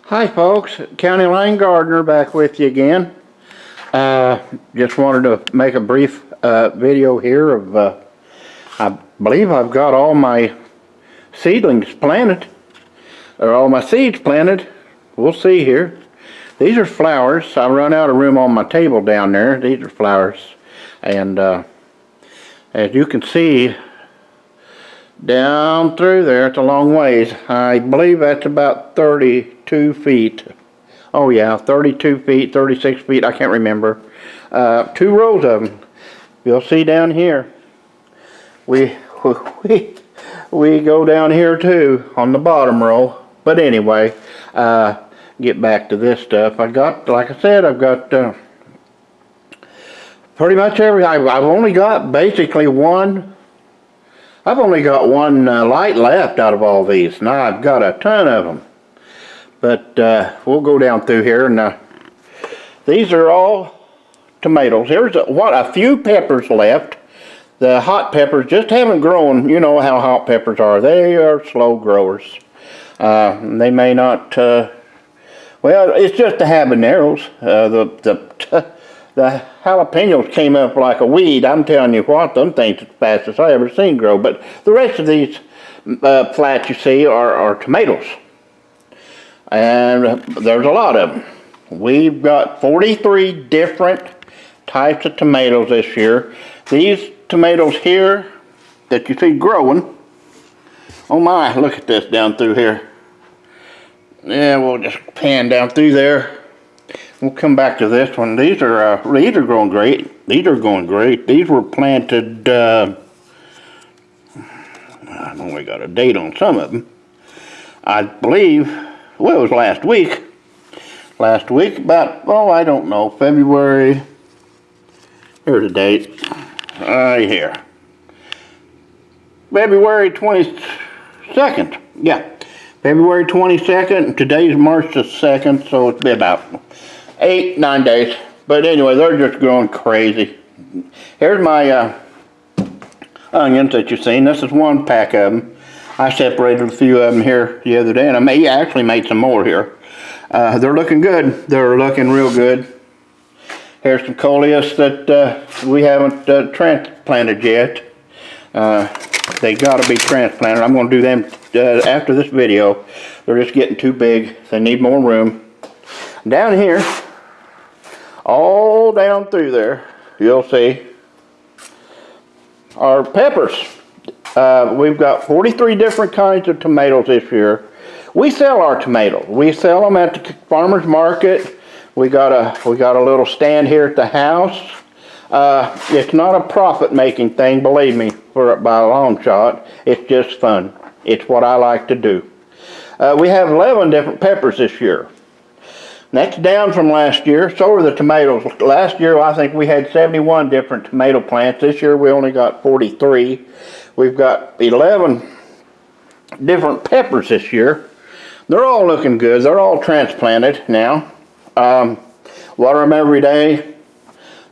Hi folks, County Line Gardener back with you again. Just wanted to make a brief video here of, I believe I've got all my seedlings planted, or all my seeds planted. We'll see here. These are flowers. I run out of room on my table down there. These are flowers. And as you can see, down through there, it's a long ways. I believe that's about 32 feet. Oh yeah, 32 feet, 36 feet, I can't remember. 2 rows of them. You'll see down here. We go down here too, on the bottom row. But anyway, get back to this stuff. I got, like I said, I've got pretty much I've only got basically one. I've only got one light left out of all these. Now I've got a ton of them. But we'll go down through here, and these are all tomatoes. There's a few peppers left. The hot peppers just haven't grown. You know how hot peppers are. They are slow growers. They may not, well, it's just the habaneros. The jalapenos came up like a weed. I'm telling you what, them things are the fastest I ever seen grow. But the rest of these plants you see are tomatoes. And there's a lot of them. We've got 43 different types of tomatoes this year. These tomatoes here that you see growing, oh my, look at this down through here. Yeah, we'll just pan down through there. We'll come back to this one. These are growing great. These are going great. These were planted, I only got a date on some of them. I believe, well, it was last week. Last week, about, oh, I don't know, February. Here's a date. Here. February 22nd. Yeah. February 22nd. Today's March the 2nd, so it's been about 8-9 days. But anyway, they're just growing crazy. Here's my onions that you've seen. This is one pack of them. I separated a few of them here the other day, and I actually made some more here. They're looking good. They're looking real good. Here's some coleus that we haven't transplanted yet. They got to be transplanted. I'm going to do them after this video. They're just getting too big. They need more room. Down here, all down through there, you'll see our peppers. We've got 43 different kinds of tomatoes this year. We sell our tomatoes. We sell them at the farmer's market. We got a little stand here at the house. It's not a profit-making thing, believe me, by a long shot. It's just fun. It's what I like to do. We have 11 different peppers this year. That's down from last year. So are the tomatoes. Last year, I think we had 71 different tomato plants. This year, we only got 43. We've got 11 different peppers this year. They're all looking good. They're all transplanted now. Water them every day.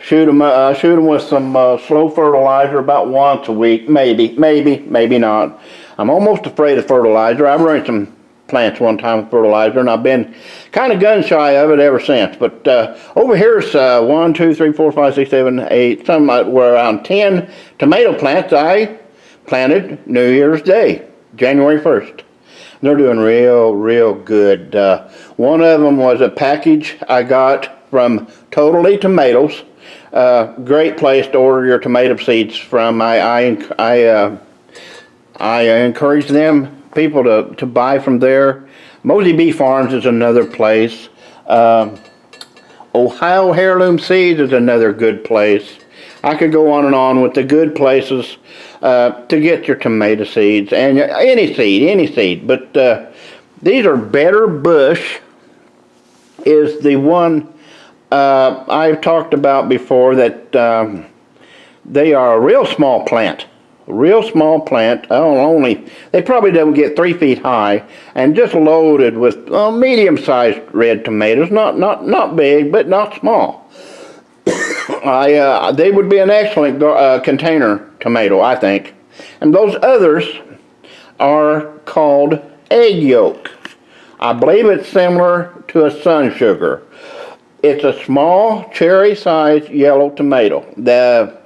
Shoot them with some slow fertilizer about once a week. Maybe not. I'm almost afraid of fertilizer. I've run some plants one time with fertilizer, and I've been kind of gun shy of it ever since. But over here's 1, 2, 3, 4, 5, 6, 7, 8, some were around 10 tomato plants I planted New Year's Day, January 1st. They're doing real good. One of them was a package I got from Totally Tomatoes. Great place to order your tomato seeds from. I encourage people to buy from there. Mosey Bee Farms is another place. Ohio Heirloom Seeds is another good place. I could go on and on with the good places to get your tomato seeds, and any seed. But these are Better Bush is the one I've talked about before, that they are a real small plant. They probably don't get 3 feet high, and just loaded with medium-sized red tomatoes. Not big, but not small. They would be an excellent container tomato, I think. And those others are called egg yolk. I believe it's similar to a sun sugar. It's a small cherry-sized yellow tomato. The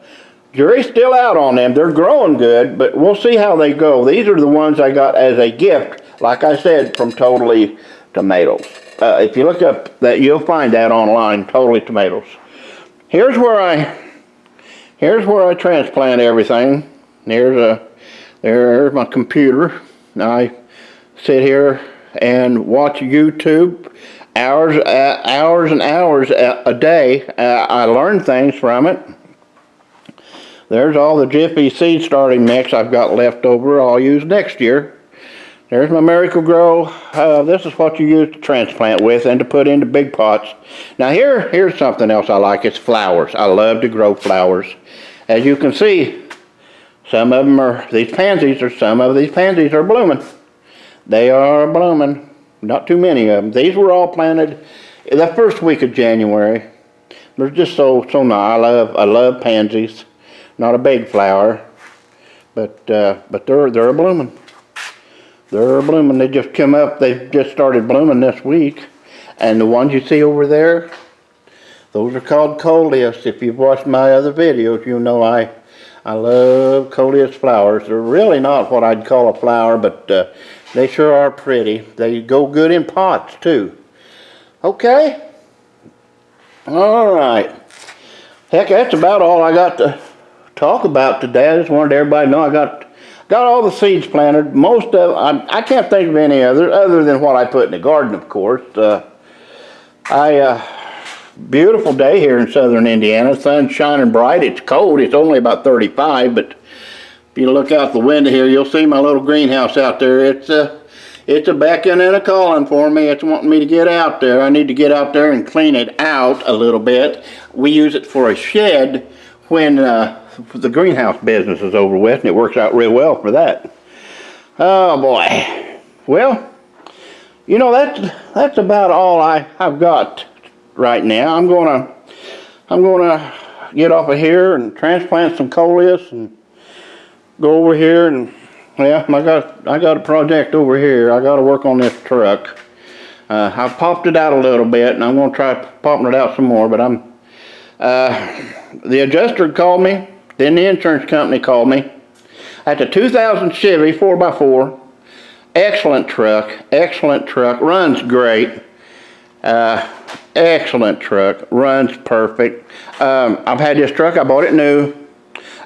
jury's still out on them. They're growing good, but we'll see how they go. These are the ones I got as a gift, like I said, from Totally Tomatoes. If you look up that, you'll find that online, Totally Tomatoes. Here's where I transplant everything. There's my computer. I sit here and watch YouTube hours and hours a day. I learn things from it. There's all the Jiffy seed starting mix I've got left over I'll use next year. There's my Miracle-Gro. This is what you use to transplant with and to put into big pots. Now here's something else I like. It's flowers. I love to grow flowers. As you can see, some of them are, some of these pansies are blooming. They are blooming. Not too many of them. These were all planted the first week of January. They're just so nice. I love pansies. Not a big flower, but they're blooming. They're blooming. They just come up. They just started blooming this week, and the ones you see over there, those are called coleus. If you've watched my other videos, you know I love coleus flowers. They're really not what I'd call a flower, but they sure are pretty. They go good in pots too. Okay. All right. Heck, that's about all I got to talk about today. I just wanted everybody to know I got all the seeds planted. Most of I can't think of any other than what I put in the garden, of course. Beautiful day here in southern Indiana. Sun's shining bright. It's cold. It's only about 35, but if you look out the window here, you'll see my little greenhouse out there. It's a beckoning and a calling for me. It's wanting me to get out there. I need to get out there and clean it out a little bit. We use it for a shed when the greenhouse business is over with, and it works out real well for that. Oh boy. Well, you know, that's about all I've got right now. I'm gonna get off of here and transplant some coleus and go over here, and yeah, I got a project over here. I got to work on this truck. I've popped it out a little bit, and I'm gonna try popping it out some more. But the adjuster called me. Then the insurance company called me. That's a 2000 Chevy 4x4. Excellent truck, runs great. Excellent truck, runs perfect. I've had this truck, I bought it new.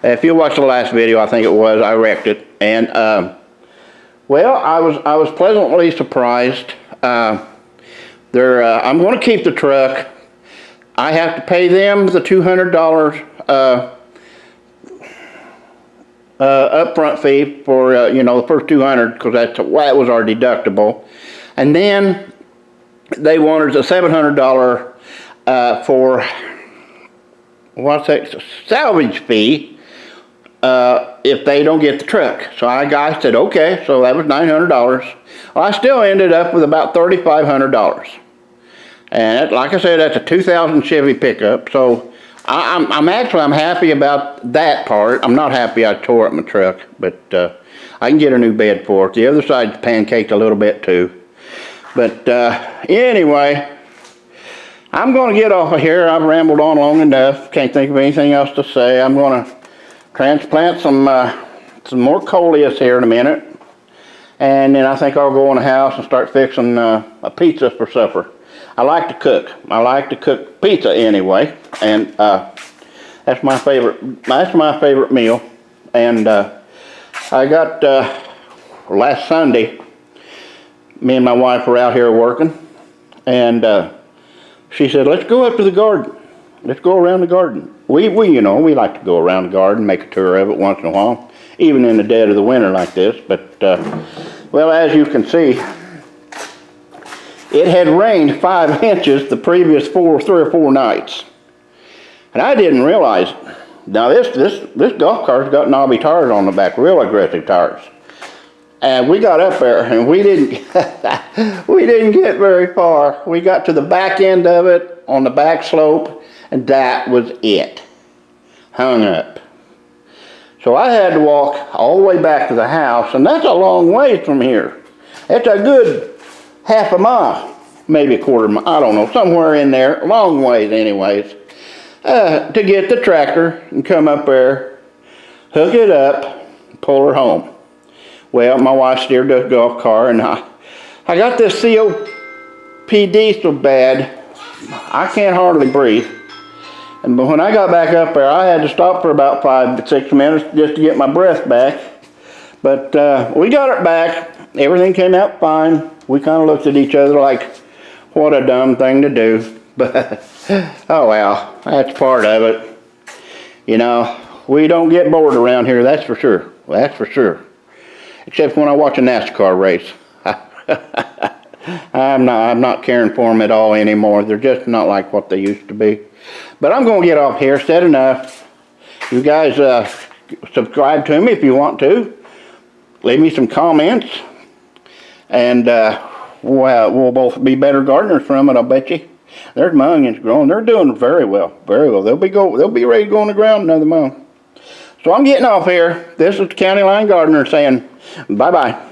If you watched the last video, I think it was, I wrecked it. And, well, I was pleasantly surprised. I'm going to keep the truck. I have to pay them the $200 upfront fee for the first 200, because that was our deductible, and then they wanted a $700 for salvage fee if they don't get the truck. So I said okay, so that was $900. Well, I still ended up with about $3,500, and like I said, that's a 2000 Chevy pickup. So I'm happy about that part. I'm not happy I tore up my truck, but I can get a new bed for it. The other side's pancaked a little bit too. But anyway, I'm going to get off of here. I've rambled on long enough. Can't think of anything else to say. I'm going to transplant some more coleus here in a minute, and then I think I'll go in the house and start fixing a pizza for supper. I like to cook. I like to cook pizza anyway, and that's my favorite meal. And I got last Sunday, me and my wife were out here working, and she said, "Let's go up to the garden. Let's go around the garden." We like to go around the garden, make a tour of it once in a while, even in the dead of the winter like this. But well, as you can see, it had rained 5 inches the previous 3 or 4 nights, and I didn't realize it. Now this golf cart's got knobby tires on the back, real aggressive tires. And we got up there, and we didn't get very far. We got to the back end of it on the back slope, and that was it. Hung up. So I had to walk all the way back to the house, and that's a long ways from here. It's a good half a mile, maybe a quarter mile, I don't know, somewhere in there, a long ways anyways, to get the tractor and come up there, hook it up, pull her home. Well, my wife steered the golf car, and I got this COPD so bad, I can't hardly breathe. And when I got back up there, I had to stop for about 5 to 6 minutes just to get my breath back. But we got it back. Everything came out fine. We kind of looked at each other like, what a dumb thing to do. But, oh well, that's part of it. You know, we don't get bored around here, that's for sure. That's for sure. Except when I watch a NASCAR race. I'm not caring for them at all anymore. They're just not like what they used to be. But I'm going to get off here. Said enough. You guys subscribe to me if you want to. Leave me some comments. And we'll both be better gardeners from it, I'll bet you. There's my onions growing. They're doing very well. Very well. They'll be ready to go on the ground another month. So I'm getting off here. This is the County Line Gardener saying bye-bye.